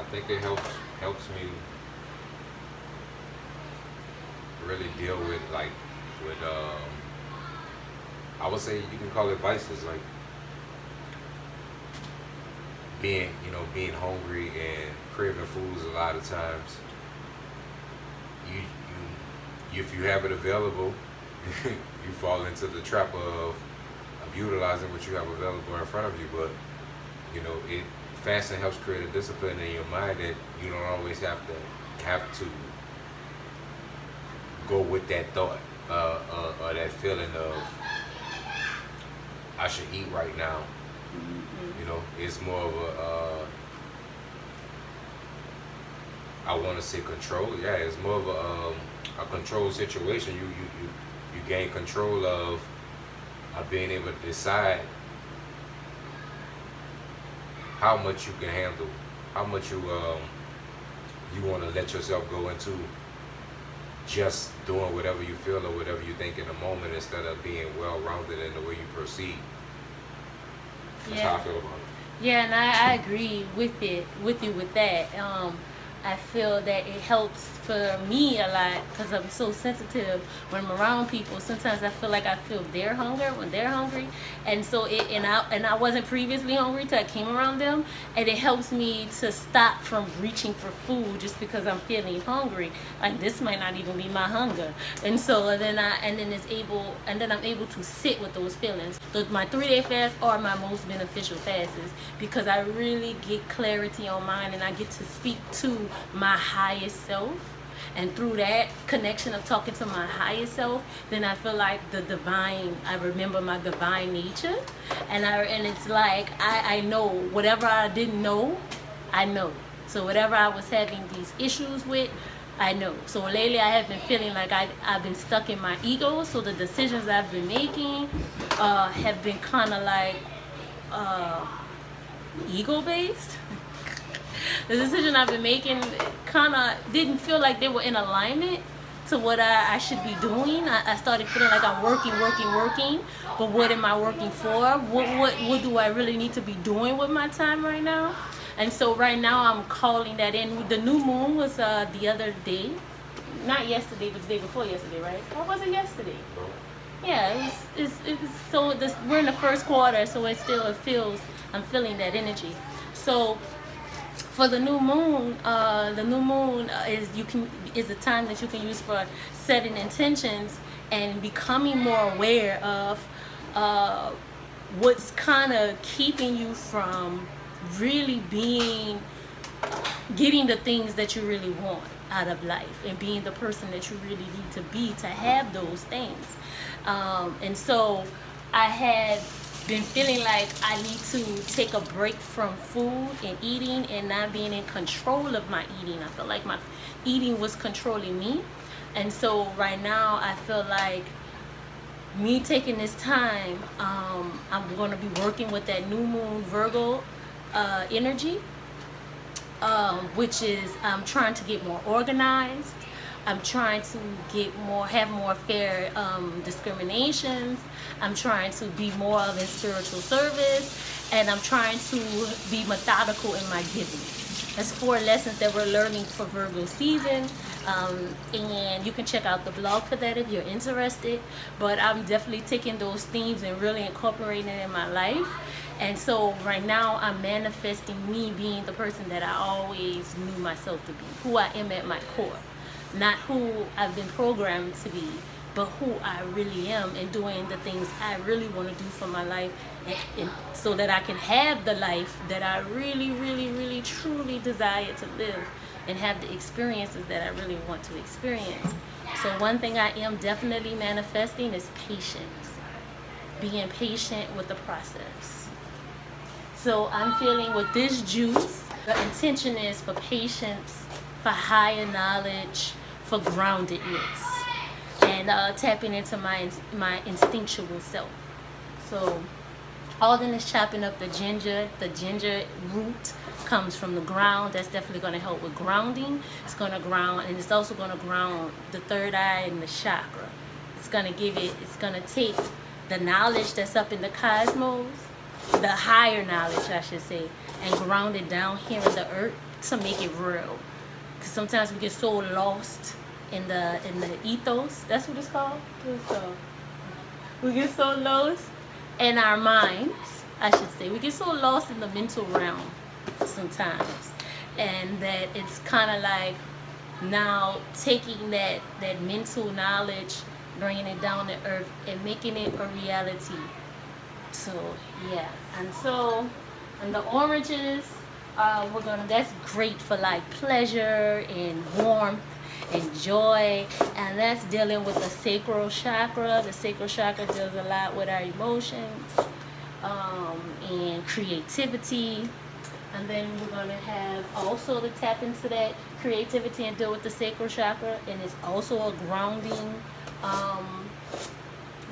I think it helps me really deal with I would say you can call it vices, like being hungry and craving foods. A lot of times you if you have it available, you fall into the trap of utilizing what you have available in front of you. But it fasting helps create a discipline in your mind that you don't always have to go with that thought or that feeling of I should eat right now. It's more of I want to say control. Yeah, it's more of a control situation. You gain control of being able to decide how much you can handle, how much you want to let yourself go into just doing whatever you feel or whatever you think in the moment, instead of being well-rounded in the way you proceed. That's how I feel about it. Yeah, and I agree with you with that. I feel that it helps for me a lot because I'm so sensitive when I'm around people. Sometimes I feel like I feel their hunger when they're hungry, and so I wasn't previously hungry till I came around them, and it helps me to stop from reaching for food just because I'm feeling hungry. Like this might not even be my hunger, and so then I'm able to sit with those feelings. My 3-day fast are my most beneficial fasts because I really get clarity on mine, and I get to speak to my highest self, and through that connection of talking to my highest self, then I feel like I remember my divine nature, and it's like I know whatever I didn't know, I know. So whatever I was having these issues with, I know. So lately I have been feeling like I've been stuck in my ego, so the decisions I've been making have been kind of like ego based. The decision I've been making kind of didn't feel like they were in alignment to what I should be doing. I started feeling like I'm working, but what am I working for? What do I really need to be doing with my time right now? And so right now I'm calling that in. The new moon was the other day, not yesterday, but the day before yesterday, right? Or was it yesterday? Yeah, we're in the first quarter, so I'm feeling that energy. So for the new moon is a time that you can use for setting intentions and becoming more aware of what's kind of keeping you from really getting the things that you really want out of life and being the person that you really need to be to have those things. And so I had been feeling like I need to take a break from food and eating and not being in control of my eating. I felt like my eating was controlling me. And so right now I feel like me taking this time, I'm going to be working with that new moon Virgo energy, which is I'm trying to get more organized. I'm trying to have more fair discriminations. I'm trying to be more of in spiritual service, and I'm trying to be methodical in my giving. That's 4 lessons that we're learning for Virgo season, and you can check out the blog for that if you're interested. But I'm definitely taking those themes and really incorporating it in my life. And so right now I'm manifesting me being the person that I always knew myself to be, who I am at my core. Not who I've been programmed to be, but who I really am, and doing the things I really want to do for my life, and so that I can have the life that I really, really, really, truly desire to live, and have the experiences that I really want to experience. So one thing I am definitely manifesting is patience. Being patient with the process. So I'm feeling with this juice, the intention is for patience, for higher knowledge, for groundedness, and tapping into my instinctual self. So Alden is chopping up the ginger. The ginger root comes from the ground. That's definitely going to help with grounding. It's going to ground, and it's also going to ground the third eye and the chakra. It's going to take the knowledge that's up in the cosmos, the higher knowledge I should say, and ground it down here in the earth to make it real. Because sometimes we get so lost in the ethos. That's what it's called. So we get so lost in our minds, I should say. We get so lost in the mental realm sometimes, and that it's kind of like now taking that mental knowledge, bringing it down to earth, and making it a reality. So yeah, and the oranges, that's great for like pleasure and warmth and joy, and that's dealing with the sacral chakra. The sacral chakra deals a lot with our emotions, and creativity. And then we're going to have also to tap into that creativity and deal with the sacral chakra, and it's also a grounding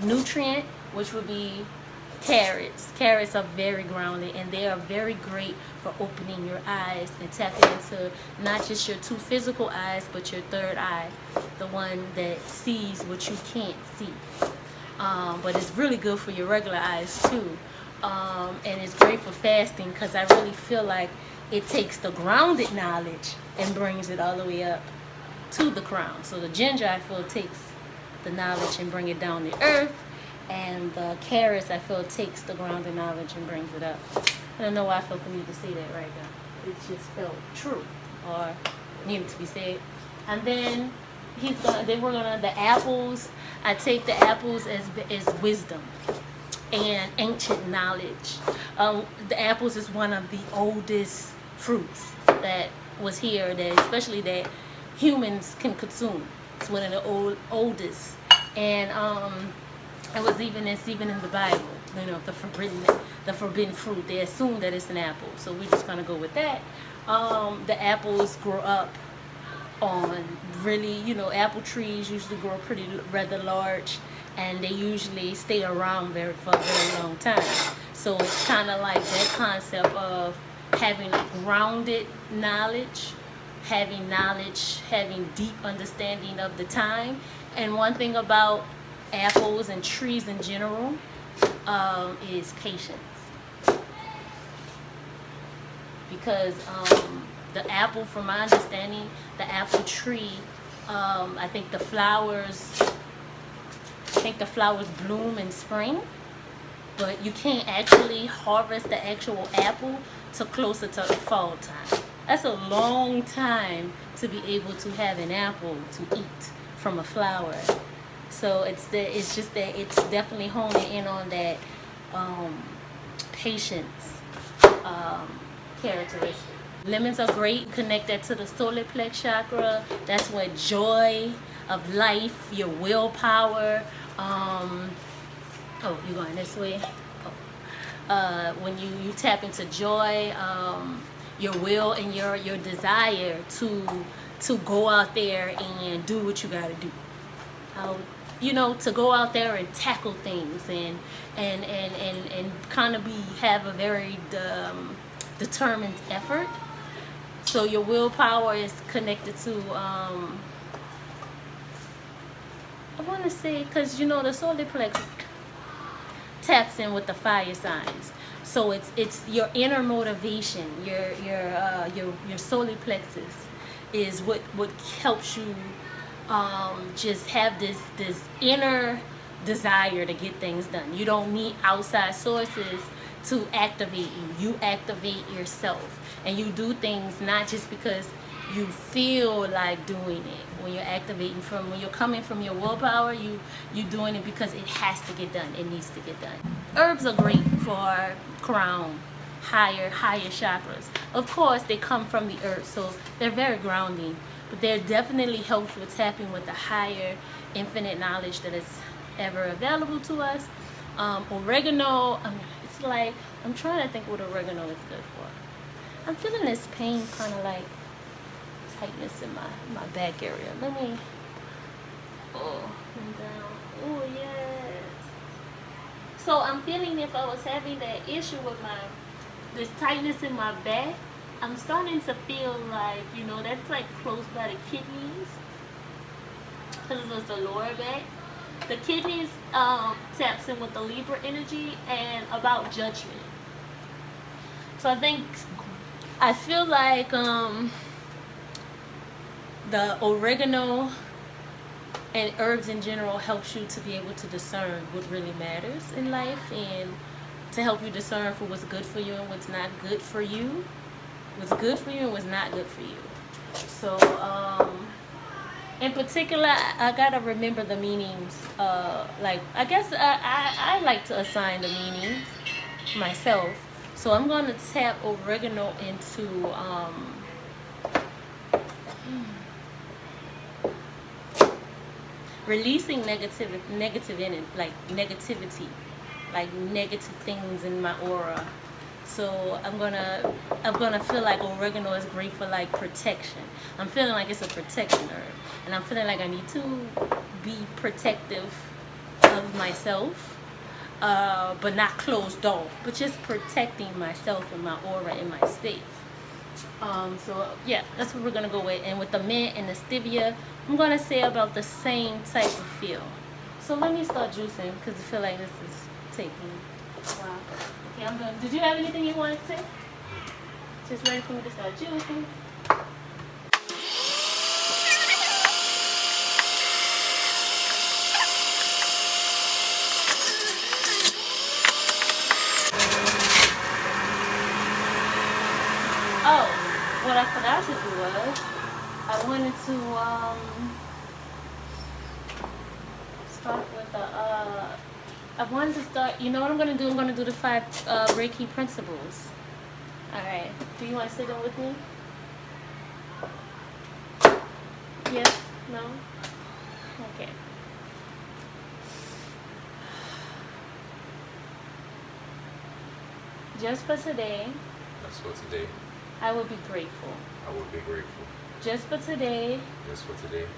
nutrient, which would be carrots. Carrots are very grounding, and they are very great for opening your eyes and tapping into not just your two physical eyes, but your third eye, the one that sees what you can't see. But it's really good for your regular eyes too. And it's great for fasting, because I really feel like it takes the grounded knowledge and brings it all the way up to the crown. So the ginger, I feel, takes the knowledge and bring it down to earth, and the carrots, I feel, takes the grounded knowledge and brings it up. I don't know why I felt the need to say that right now. It just felt true, or needed to be said. And then the apples. I take the apples as wisdom and ancient knowledge. The apples is one of the oldest fruits that was here, that especially that humans can consume. It's one of the oldest, and it's even in the Bible. You know, the forbidden fruit. They assume that it's an apple, so we're just gonna go with that. The apples grow up on really, apple trees usually grow rather large, and they usually stay around for a very long time. So it's kind of like that concept of having grounded knowledge, having deep understanding of the time. And one thing about apples and trees in general is patience. Because the apple, from my understanding, the apple tree, I think the flowers bloom in spring, but you can't actually harvest the actual apple till closer to the fall time. That's a long time to be able to have an apple to eat from a flower. So it's just that it's definitely honing in on that patience characteristic. Lemons are great. Connect that to the solar plex chakra. That's what joy of life, your willpower. You're going this way. When you tap into joy, your will and your desire to go out there and do what you got to do. To go out there and tackle things and kind of have a very determined effort. So your willpower is connected to I want to say, because the solar plex taps in with the fire signs. So it's your inner motivation, your solar plexus is what helps you just have this inner desire to get things done. You don't need outside sources to activate you. You activate yourself, and you do things not just because you feel like doing it. When you're coming from your willpower, you're doing it because it has to get done. It needs to get done. Herbs are great for crown, higher chakras. Of course, they come from the earth, so they're very grounding. But they're definitely helps with tapping with the higher infinite knowledge that is ever available to us. Oregano, it's like, I'm trying to think what oregano is good for. I'm feeling this pain, kind of like tightness in my back area. Let me, down. Oh, yes. So I'm feeling, if I was having that issue with this tightness in my back, I'm starting to feel like, that's like close by the kidneys, because it's the lower back. The kidneys taps in with the Libra energy and about judgment. So I think I feel like the oregano and herbs in general helps you to be able to discern what really matters in life, and to help you discern for what's good for you and what's not good for you. What's good for you and what's not good for you. So, in particular, I gotta remember the meanings. Like, I guess I like to assign the meanings myself. So I'm gonna tap oregano into releasing negative in it, like negativity, like negative things in my aura. So I'm gonna feel like oregano is great for like protection. I'm feeling like it's a protection herb, and I'm feeling like I need to be protective of myself, but not closed off, but just protecting myself and my aura in my space. So yeah, that's what we're gonna go with. And with the mint and the stevia, I'm gonna say about the same type of feel. So let me start juicing because I feel like this is taking a while. Okay, I'm done. Did you have anything you wanted to say? Just ready for me to start juicing. Oh, what I forgot to do was I wanted to start with the I wanted to start. You know what I'm gonna do? I'm gonna do the 5 Reiki Principles. All right. Do you want to sit in with me? Yes? No? Okay. Just for today. That's for today. I will be grateful. I will be grateful. Just for today. Just for today.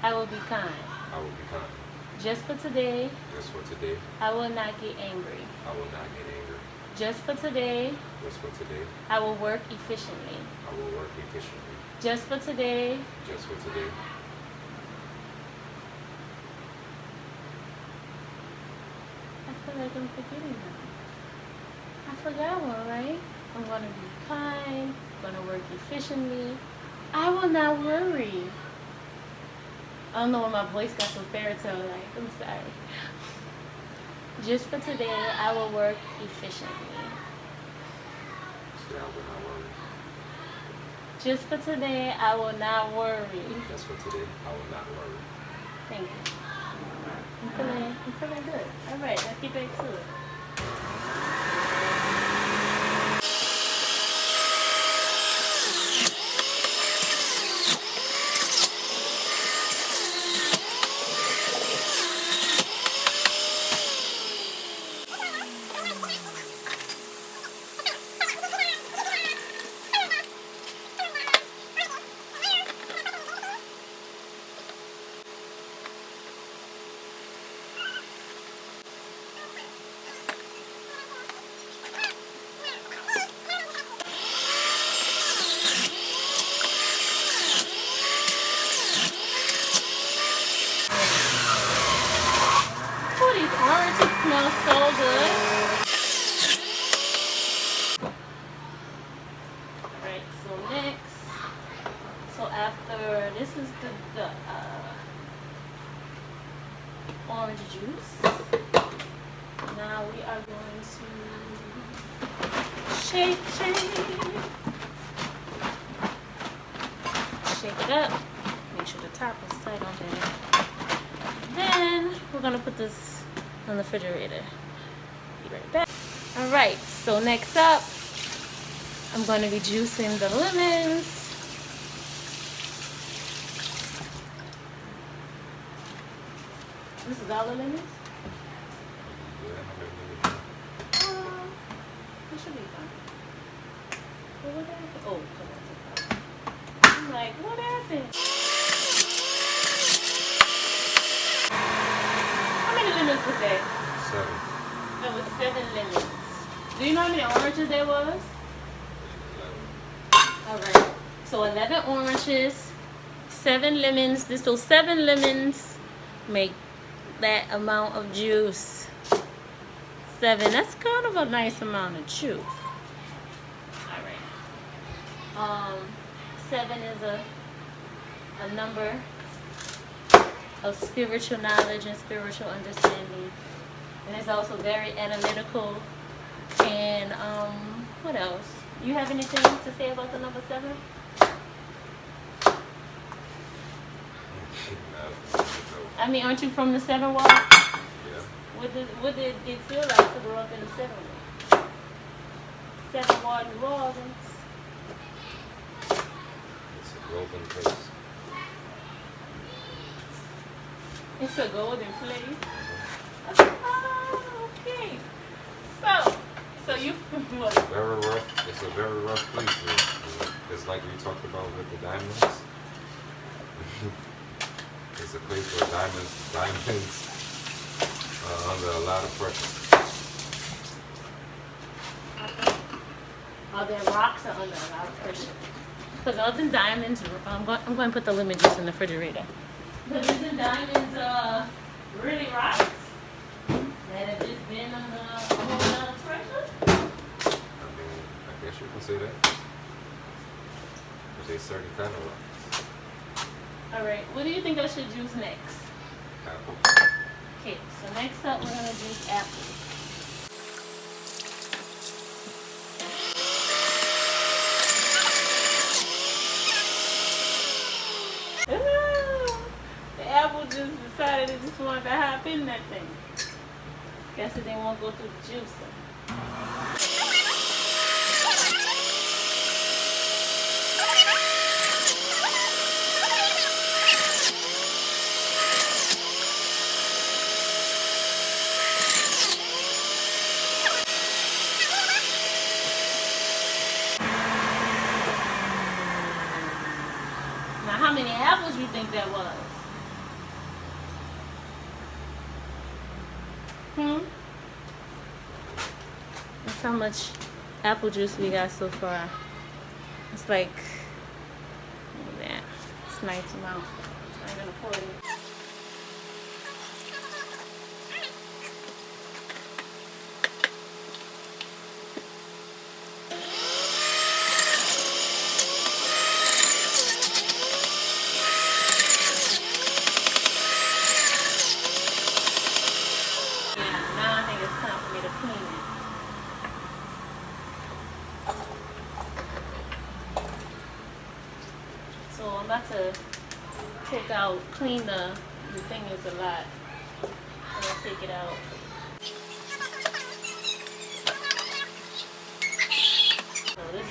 I will be kind. I will be kind. Just for today. Just for today. I will not get angry. I will not get angry. Just for today. Just for today. I will work efficiently. I will work efficiently. Just for today. Just for today. I feel like I'm forgetting that. I forgot one, right? I'm going to be kind. I'm going to work efficiently. I will not worry. I don't know why my voice got so fairy tale like. I'm sorry. Just for today, I will work efficiently. I will not worry. Just for today, I will not worry. Just for today, I will not worry. Thank you. I'm feeling good. All right, let's get back to it. Oranges smell so good. Alright, so next, after this is the orange juice. Now we are going to shake it up. Make sure the top is tight on there. Then we're gonna put this on the refrigerator. Be right back. All right, so next up, I'm going to be juicing the lemons. This is all the lemons? It should be fine. Well, what happened? Oh, I'm like, what happened? How many lemons was that? 7. That was 7 lemons. Do you know how many oranges there was? 11. Alright. So 11 oranges, 7 lemons. So 7 lemons make that amount of juice. 7. That's kind of a nice amount of juice. Alright. Um, 7 is a number of spiritual knowledge and spiritual understanding. And it's also very analytical. And what else? You have anything to say about the number 7? I mean, aren't you from the 7 ward? Yeah. What did it feel like to grow up in the 7 ward? 7 ward New Orleans. It's a golden place. It's a golden place. Oh, okay. So you what? Very rough. It's a very rough place. It's like we talked about with the diamonds. It's a place where diamonds are under a lot of pressure. Oh, their rocks are under a lot of pressure. Because other diamonds, I'm going to put the lemon juice in the refrigerator. Because isn't diamonds really rocks that have just been under a whole lot of pressure? I mean, I guess you can say that. But they certain kind of rocks. All right, what do you think I should juice next? Apple. Okay, so next up we're going to juice apple. The apple just decided it just wanted to hop in that thing. Guess it didn't want to go through the juicer. Now, how many apples you think that was? That's how much apple juice we got so far. It's like, look at that. It's a nice amount. I'm gonna pour it in. Now I think it's time for me to clean it. So I'm about to clean the thing is a lot. I'm gonna take it out. So this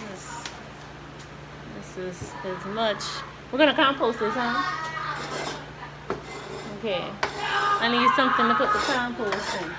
is as much. We're gonna compost this, huh? Okay. I need something to put the compost in.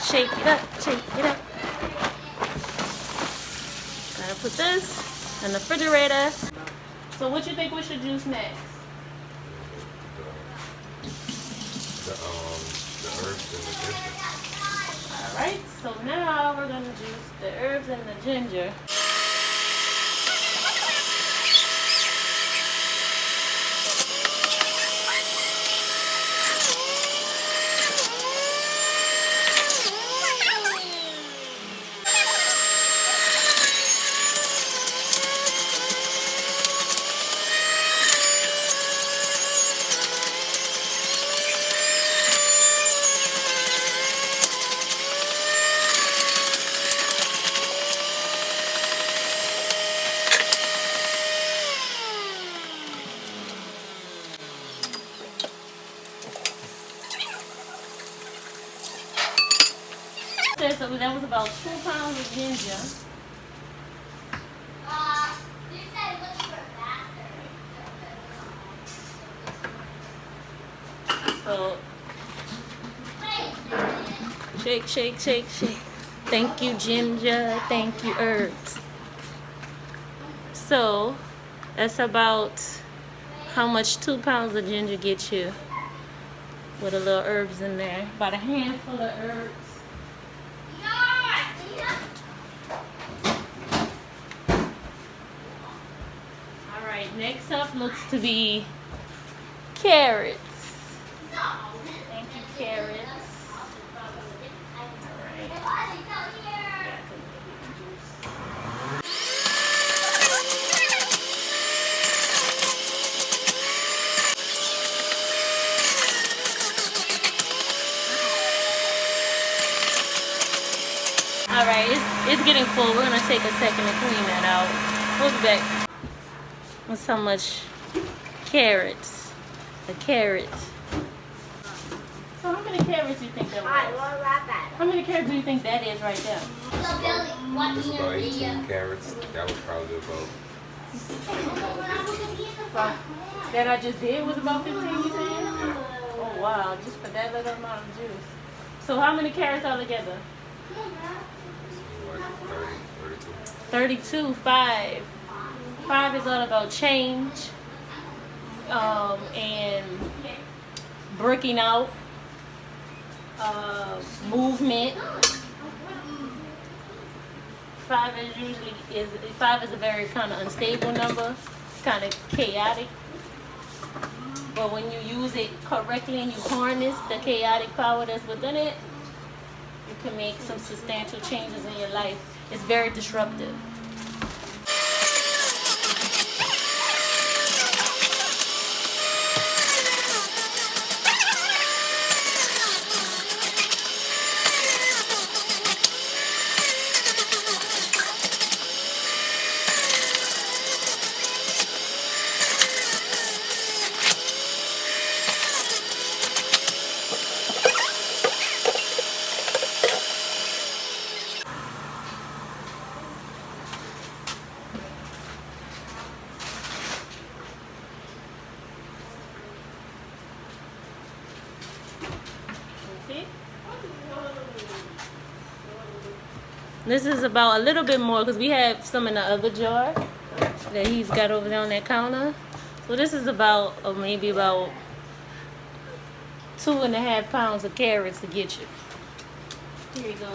Shake it up, shake it up. Gotta put this in the refrigerator. So what you think we should juice next? The herbs and the ginger. Alright, so now we're gonna juice the herbs and the ginger. that was about 2 pounds of ginger. So shake, shake, shake, shake. Thank you, ginger. Thank you, herbs. So that's about how much 2 pounds of ginger gets you with a little herbs in there. About a handful of herbs. All right, next up looks to be carrots. Thank you, carrots. All right, it's getting full. We're gonna take a second to clean that out. We'll be back. That's how much carrots. The carrots. So how many carrots do you think that was? How many carrots do you think that is right there? It's about 18 carrots. That was probably about. That I just did was about 15, you saying? Yeah. Oh wow, just for that little amount of juice. So how many carrots altogether? Like 30, 32. 32, 5. 5 is all about change and breaking out, movement. 5 is a very kind of unstable number, kind of chaotic. But when you use it correctly and you harness the chaotic power that's within it, you can make some substantial changes in your life. It's very disruptive. This is about a little bit more because we have some in the other jar that he's got over there on that counter. So this is about maybe about 2.5 pounds of carrots to get you. Here you go.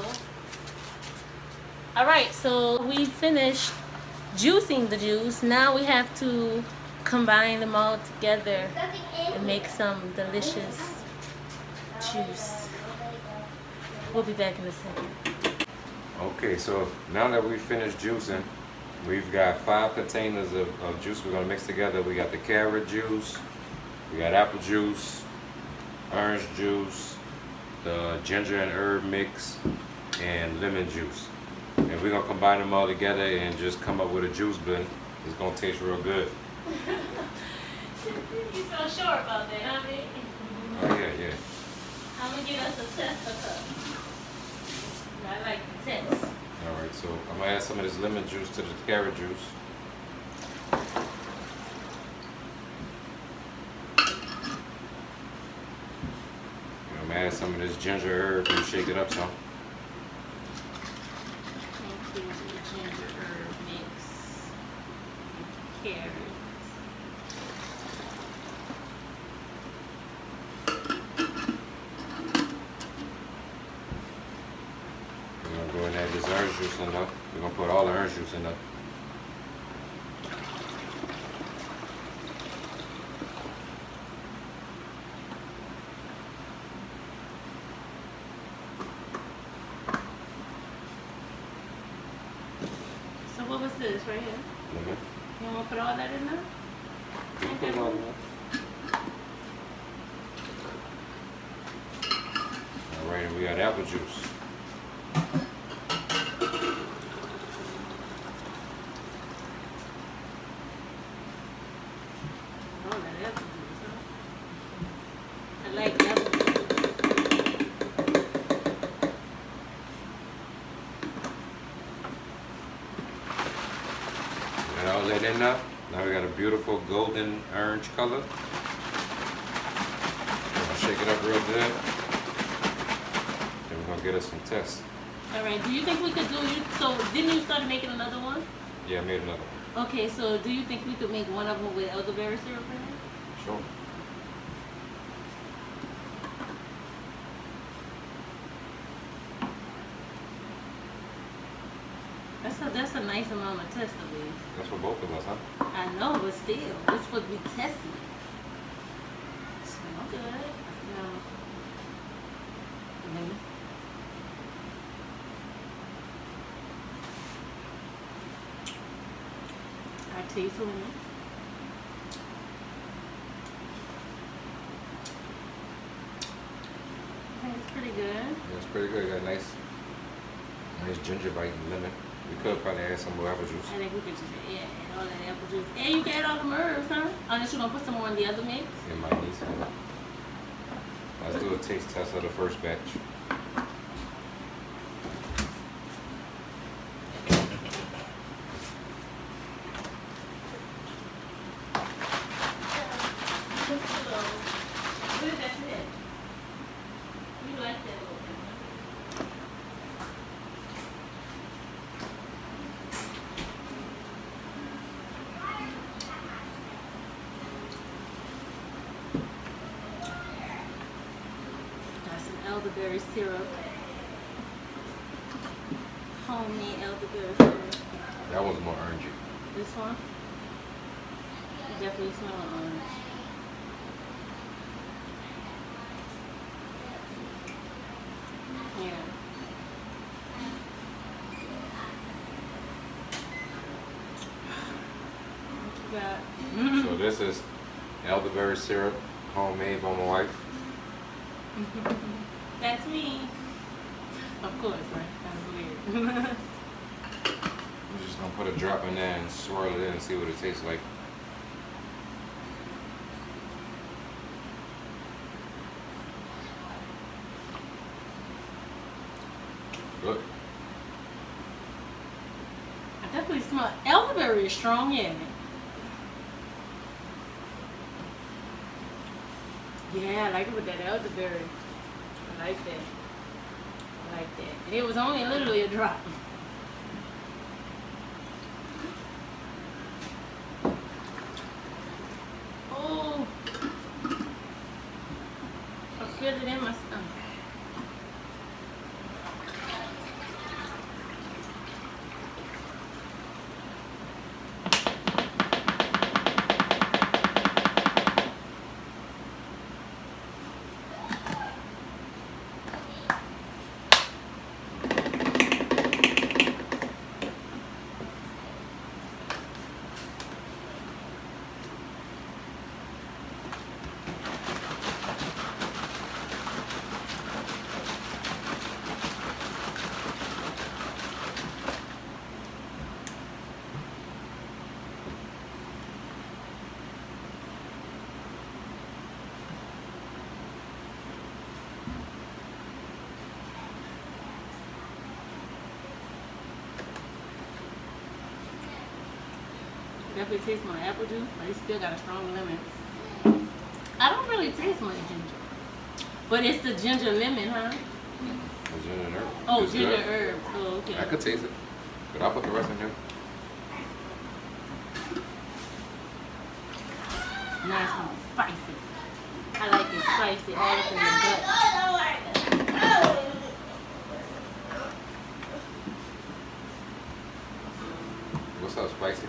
All right, so we finished juicing the juice. Now we have to combine them all together and make some delicious juice. We'll be back in a second. Okay, so now that we've finished juicing, we've got 5 containers of juice we're gonna mix together. We got the carrot juice, we got apple juice, orange juice, the ginger and herb mix, and lemon juice. And we're gonna combine them all together and just come up with a juice blend. It's gonna taste real good. You're so sure about that, huh, man? Oh yeah. I'm gonna get us a tester cup. I like the test. Alright, so I'm gonna add some of this lemon juice to the carrot juice. And I'm gonna add some of this ginger herb and shake it up some. Thank you, the ginger herb mix. Carrot. Go and add this orange juice in there. We're gonna put all the orange juice in there. So what was this right here? Lemon. You want to put all that in there? You put it all in there. Alright, and we got apple juice. all that in there. Now we got a beautiful golden orange color. Shake it up real good. Then we're gonna get us some tests. All right. Do you think we could do you? So didn't you start making another one? Yeah, I made another one. Okay. So do you think we could make one of them with elderberry syrup in it? Sure. That's a nice amount of test of these. That's for both of us, huh? I know, but still, it's what we testing. Smell good. Smell. Mm-hmm. I taste lemon. Okay, it's pretty good. Yeah, it's pretty good. Got nice ginger bite and lemon. We could probably add some more apple juice. I think we could just add all that apple juice. And you can add all the herbs, huh? Unless you're going to put some more in the other mix. It might need some. Let's do a taste test of the first batch. What is that today? You like that little thing, huh? Got some elderberry syrup. Homemade elderberry syrup. That one's more orangey. This one? You definitely smell an orange. Yeah. What you got? So this is elderberry syrup, homemade by my wife. That's me. Of course, right? That's weird. I'm just gonna put a drop in there and swirl it in and see what it tastes like. Good. I definitely smell elderberry is strong, yeah. Yeah, I like it with that elderberry. I like that. I like that. And it was only literally a drop. Oh, I feel it in my stomach. Definitely taste my apple juice, but it still got a strong lemon. I don't really taste much ginger, but it's the ginger lemon, huh? The ginger and herb. Oh, It's ginger good. herbs. Oh, okay. I could taste it, but I'll put the rest in here. Now it's gonna be spicy. I like it spicy, all up in the gut. What's up, spicy?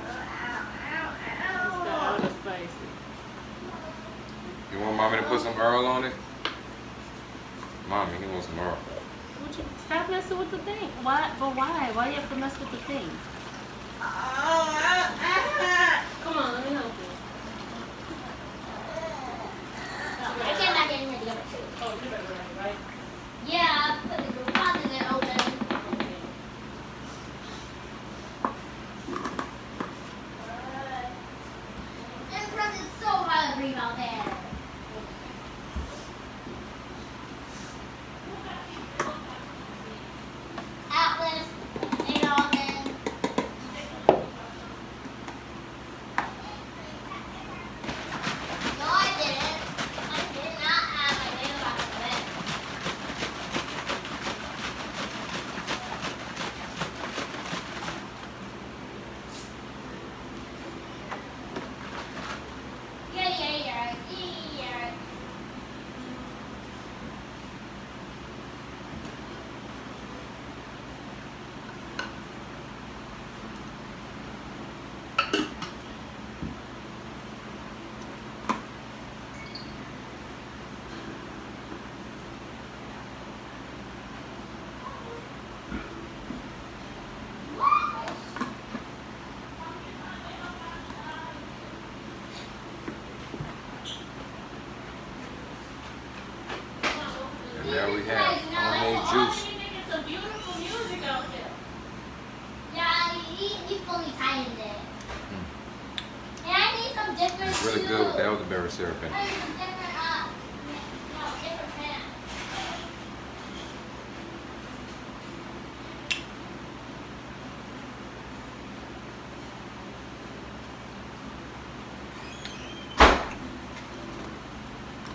It's got all the spicy. You want mommy to put some Earl on it? Mommy, he wants some Earl. Would you stop messing with the thing? Why? But why? Why you have to mess with the thing? Come on, let me help you. I came back in here to get it too. Oh, you're better, right? Yeah, but the garage isn't open. Them presents so hard to bring out there. Atlas, Adolphin. we fully tightened it. And I need some different It's really good with the elderberry syrup in it. I need some different, different pan.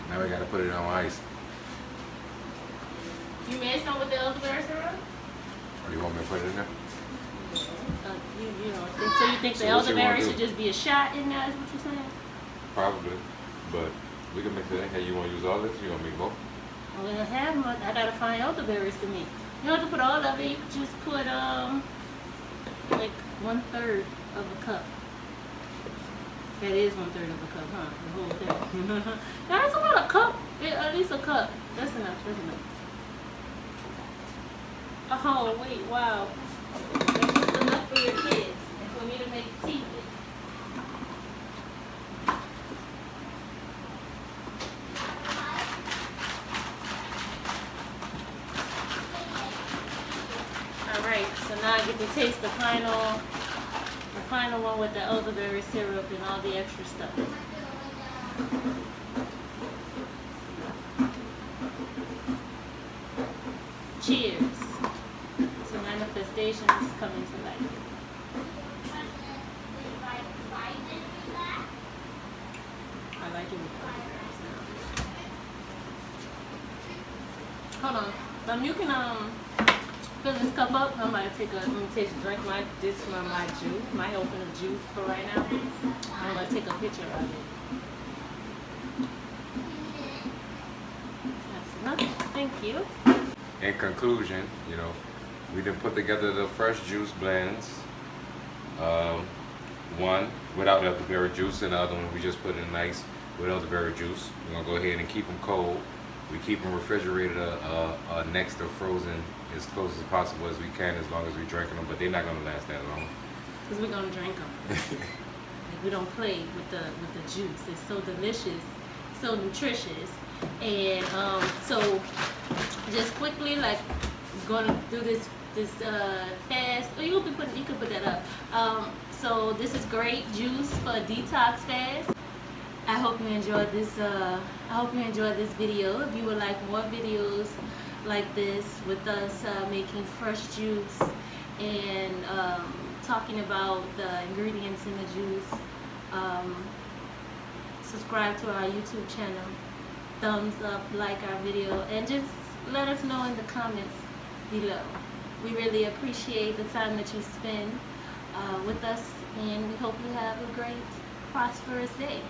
Now we gotta put it on ice. You made some with the elderberry syrup? Or you want me to put it in there? You don't think so? You think So the what you wanna elderberry do? should just be a shot in there? Is what you're saying? Probably. But we can mix it in. Hey, you wanna use all this? You gonna make both? Well, I have one. I gotta find elderberries to make. You don't have to put all of it. You can just put like 1/3 of a cup. That is 1/3 of a cup, huh? The whole thing. That's about a cup. Yeah, at least a cup. That's enough. That's enough. Oh wait, wow. That's just enough for your kids and for me to make tea with. Alright, so now I get to taste the final one with the elderberry syrup and all the extra stuff. Cheers to manifestations coming to life. I like it with elderberries now. Hold on. You can fill this cup up. I'm about to take a drink my juice, my helping of juice for right now. I'm gonna take a picture of it. That's enough. Thank you. In conclusion, we done put together the fresh juice blends. One without elderberry juice, and the other one we just put in ice with elderberry juice. We're gonna go ahead and keep them cold. We keep them refrigerated next to frozen as close as possible as we can, as long as we're drinking them. But they're not gonna last that long. Cause we're gonna drink them. Like, we don't play with the juice. It's so delicious, so nutritious, and so just quickly, like, gonna do this fast. Oh, you can put that up. So this is great juice for a detox fast. I hope you enjoyed this. Video. If you would like more videos like this with us making fresh juice and talking about the ingredients in the juice, subscribe to our YouTube channel, thumbs up, like our video, and just let us know in the comments below. We really appreciate the time that you spend with us, and we hope you have a great, prosperous day.